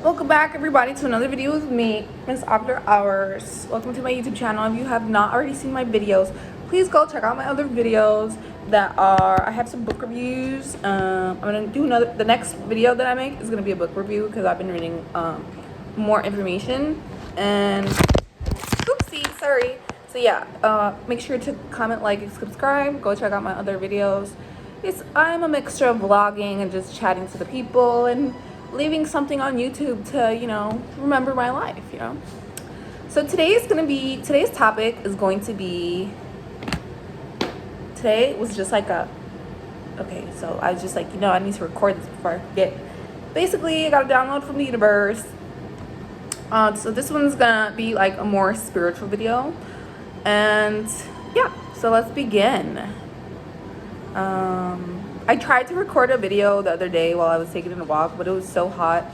Welcome back, everybody, to another video with me, Miss After Hours. Welcome to my YouTube channel. If you have not already seen my videos, please go check out my other videos that are, I have some book reviews. I'm gonna do the next video that I make is gonna be a book review because I've been reading more information. And oopsie, sorry. So yeah, make sure to comment, like, and subscribe. Go check out my other videos. I'm a mixture of vlogging and just chatting to the people and leaving something on YouTube to, remember my life, So today's topic is going to be, today was just like okay, so I was just like, I need to record this before I forget. Basically, I got a download from the universe. So this one's gonna be like a more spiritual video. And yeah, so let's begin. I tried to record a video the other day while I was taking a walk, but it was so hot,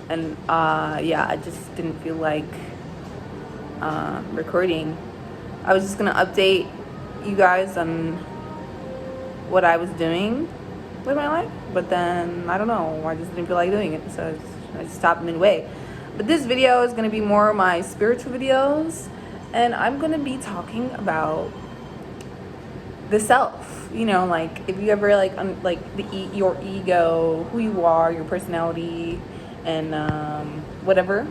and I just didn't feel like recording. I was just gonna update you guys on what I was doing with my life, but then I don't know, I just didn't feel like doing it, so I just stopped midway. But this video is gonna be more of my spiritual videos, and I'm gonna be talking about the self. Like if you ever your ego, who you are, your personality, and whatever.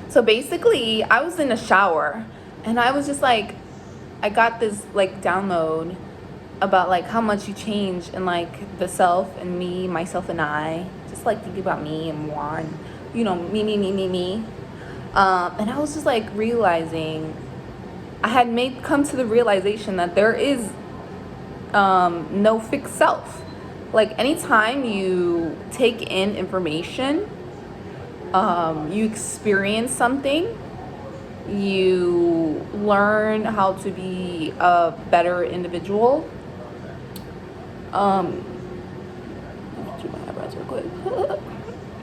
So basically, I was in a shower and I was just like, I got this like download about like how much you change in like the self and me, myself and I, just like thinking about me and one, me. And I was just like realizing, I had come to the realization that there is no fixed self. Like anytime you take in information, you experience something, you learn how to be a better individual. Do my eyebrows real quick.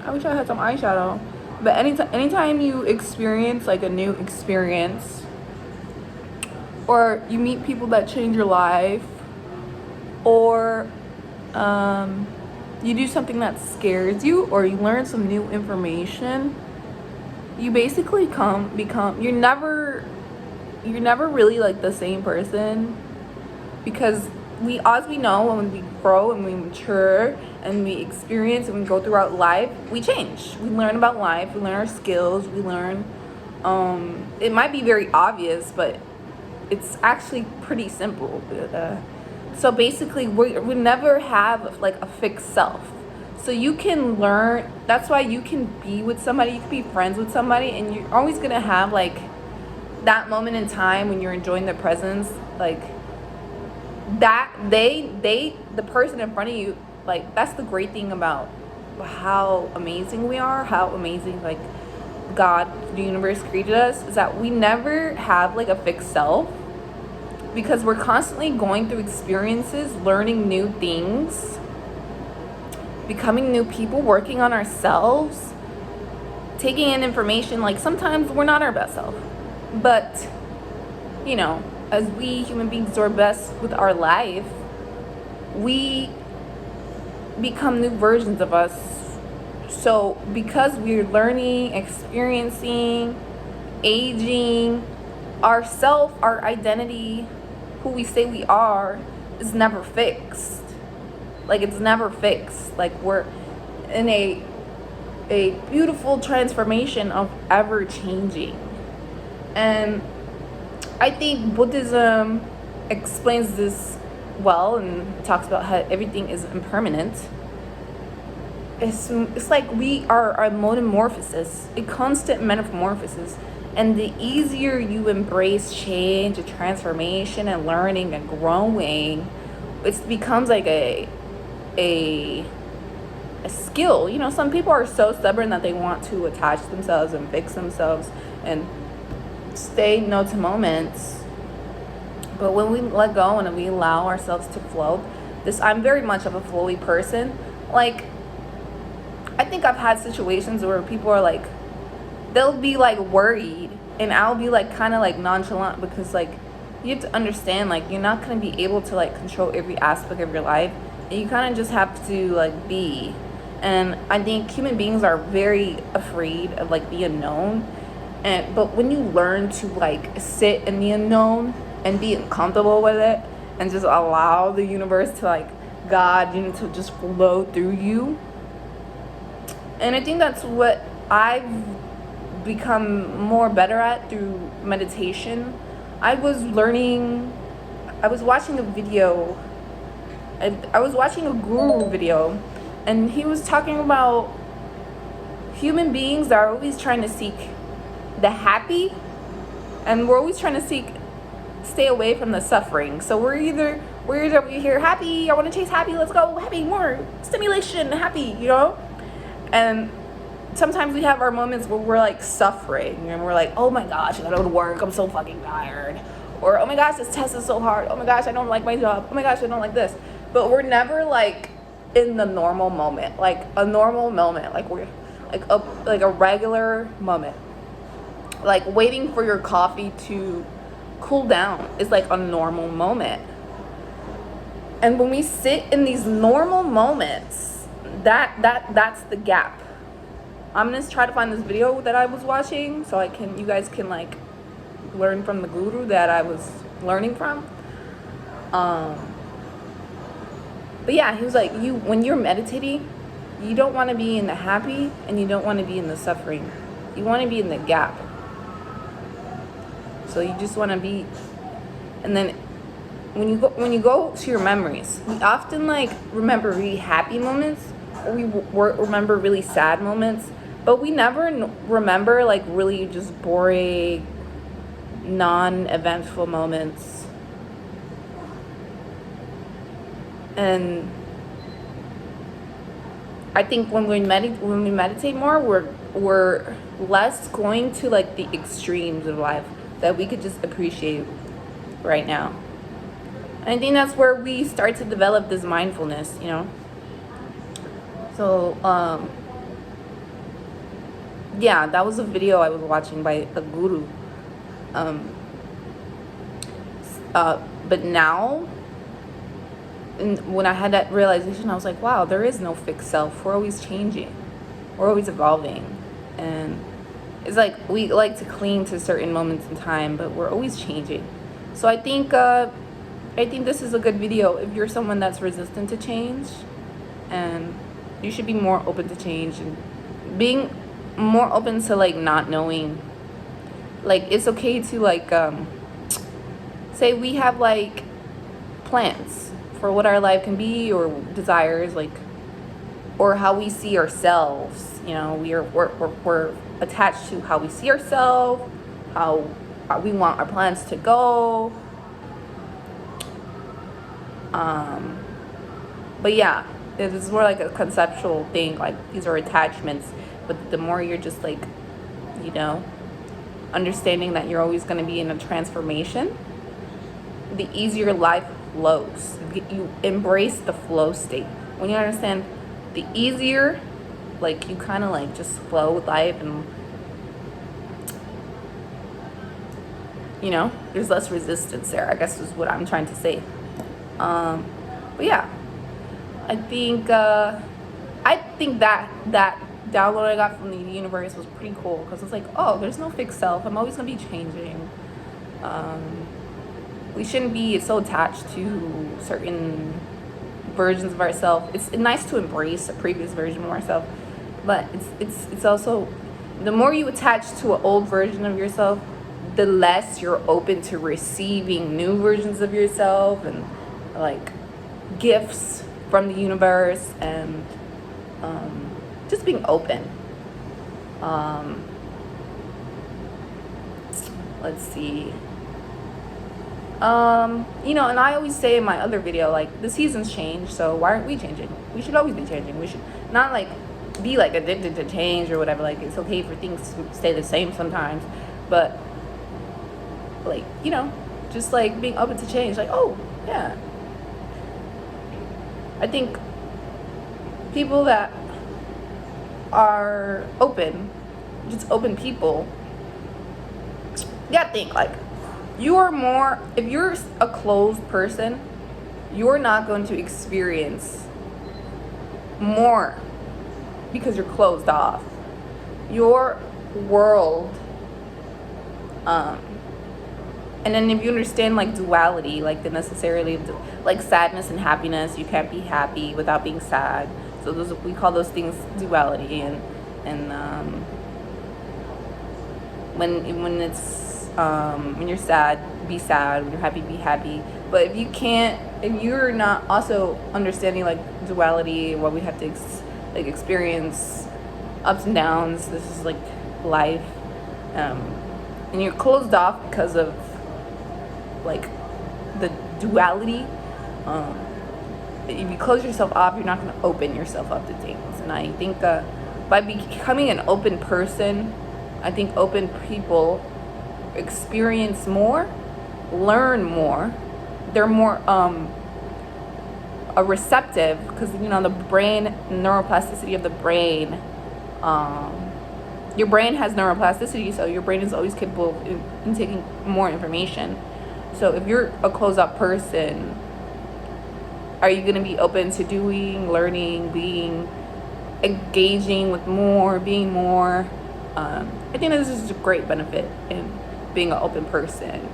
I wish I had some eyeshadow. But anytime you experience like a new experience, or you meet people that change your life, or you do something that scares you, or you learn some new information, you basically become you're never really like the same person, because as we know, when we grow and we mature and we experience and we go throughout life, we change. We learn about life, we learn our skills, we learn it might be very obvious, but it's actually pretty simple. So basically, we never have like a fixed self. So you can learn. That's why you can be with somebody, you can be friends with somebody, and you're always gonna have like that moment in time when you're enjoying their presence, like that the person in front of you. Like that's the great thing about how amazing we are, how amazing like God, the universe created us, is that we never have like a fixed self, because we're constantly going through experiences, learning new things, becoming new people, working on ourselves, taking in information. Like sometimes we're not our best self, but as we human beings do our best with our life, we become new versions of us. So because we're learning, experiencing, aging, our self, our identity, who we say we are, is never fixed. Like it's never fixed. Like we're in a beautiful transformation of ever changing. And I think Buddhism explains this well and talks about how everything is impermanent. It's like we are a metamorphosis, a constant metamorphosis. And the easier you embrace change and transformation and learning and growing, it becomes like a skill. Some people are so stubborn that they want to attach themselves and fix themselves and stay to moments. But when we let go and we allow ourselves to flow, I'm very much of a flowy person. Like, I think I've had situations where people are like, they'll be like worried, and I'll be like kind of like nonchalant, because like you have to understand, like you're not going to be able to like control every aspect of your life, and you kind of just have to like be. And I think human beings are very afraid of like the unknown. But when you learn to like sit in the unknown and be comfortable with it and just allow the universe to like God, to just flow through you. And I think that's what I've become more better at through meditation. I was watching a video, I was watching a guru video, and he was talking about human beings are always trying to seek the happy, and we're always trying to stay away from the suffering. So we're either we hear happy, I want to chase happy, let's go happy, more stimulation, happy, and sometimes we have our moments where we're like suffering and we're like, oh my gosh, I gotta go to work, I'm so fucking tired, or oh my gosh, this test is so hard, oh my gosh, I don't like my job, oh my gosh, I don't like this. But we're never like in the normal moment, like a normal moment, like we're like a regular moment, like waiting for your coffee to cool down is like a normal moment. And when we sit in these normal moments, that's the gap. I'm gonna try to find this video that I was watching so you guys can like learn from the guru that I was learning from. But yeah, he was like, when you're meditating, you don't want to be in the happy and you don't want to be in the suffering. You want to be in the gap. So you just want to be, and then when you go to your memories, we often like remember really happy moments, or we remember really sad moments, but we never remember like really just boring, non-eventful moments. And I think when we meditate more, we're less going to like the extremes of life that we could just appreciate right now. And I think that's where we start to develop this mindfulness, So, yeah, that was a video I was watching by a guru. But now, when I had that realization, I was like, wow, there is no fixed self. We're always changing. We're always evolving. And it's like we like to cling to certain moments in time, but we're always changing. So I think this is a good video if you're someone that's resistant to change, and you should be more open to change and being more open to like not knowing. Like it's okay to like say we have like plans for what our life can be, or desires, like, or how we see ourselves. We're attached to how we see ourselves, how we want our plans to go. But yeah, this is more like a conceptual thing. Like these are attachments, but the more you're just like, understanding that you're always going to be in a transformation, the easier life flows. You embrace the flow state. When you understand, the easier, like you kind of like just flow with life, and there's less resistance there, I guess is what I'm trying to say. But yeah, I think that download I got from the universe was pretty cool, because it's like, oh, there's no fixed self. I'm always gonna be changing. We shouldn't be so attached to certain versions of ourselves. It's nice to embrace a previous version of ourselves, but it's also, the more you attach to an old version of yourself, the less you're open to receiving new versions of yourself and like gifts from the universe, and just being open. Let's see. And I always say in my other video, like, the seasons change, so why aren't we changing? We should always be changing. We should not like be like addicted to change or whatever. Like, it's okay for things to stay the same sometimes, but like, just like being open to change. Like, oh yeah, I think people that are open, just open people, you gotta think like, you are more, if you're a closed person, you're not going to experience more because you're closed off. Your world, and then if you understand like duality, like the necessarily like sadness and happiness, you can't be happy without being sad. So those, we call those things duality. And when it's when you're sad, be sad. When you're happy, be happy. But if you're not also understanding like duality, what we have to like experience ups and downs. This is like life, and you're closed off because of like the duality. If you close yourself off, you're not going to open yourself up to things. And I think by becoming an open person, I think open people experience more, learn more. They're more receptive, because the brain, neuroplasticity of the brain. Your brain has neuroplasticity, so your brain is always capable in taking more information. So if you're a closed-up person, are you going to be open to doing, learning, being, engaging with more, being more? I think this is a great benefit in being an open person.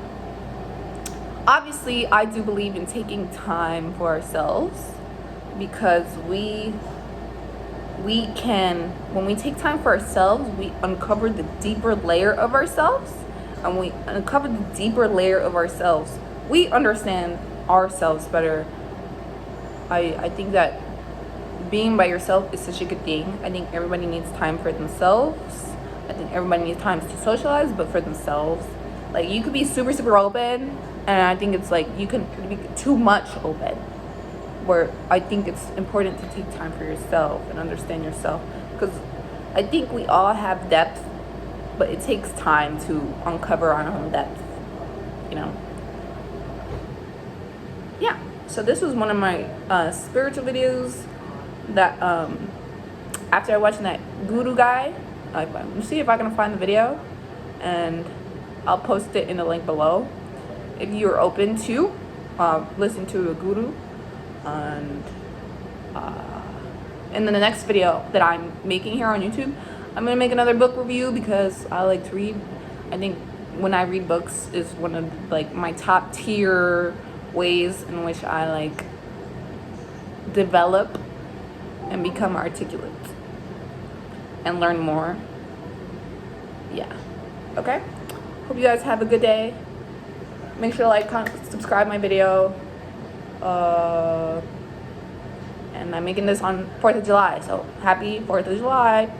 Obviously, I do believe in taking time for ourselves, because we can, when we take time for ourselves, we uncover the deeper layer of ourselves. And we uncover the deeper layer of ourselves, we understand ourselves better. I think that being by yourself is such a good thing. I think everybody needs time for themselves. I think everybody needs time to socialize, but for themselves. Like, you could be super, super open, and I think it's like you can be too much open. Where I think it's important to take time for yourself and understand yourself. Because I think we all have depth, but it takes time to uncover our own depth, Yeah, so this was one of my spiritual videos that after I watched that guru guy, let me see if I can find the video, and I'll post it in the link below. If you're open to listen to a guru, and then the next video that I'm making here on YouTube, I'm gonna make another book review, because I like to read. I think when I read books is one of like my top tier ways in which I like develop and become articulate and learn more. Yeah. Okay. Hope you guys have a good day. Make sure to like, comment, subscribe my video. And I'm making this on 4th of July, so happy 4th of July.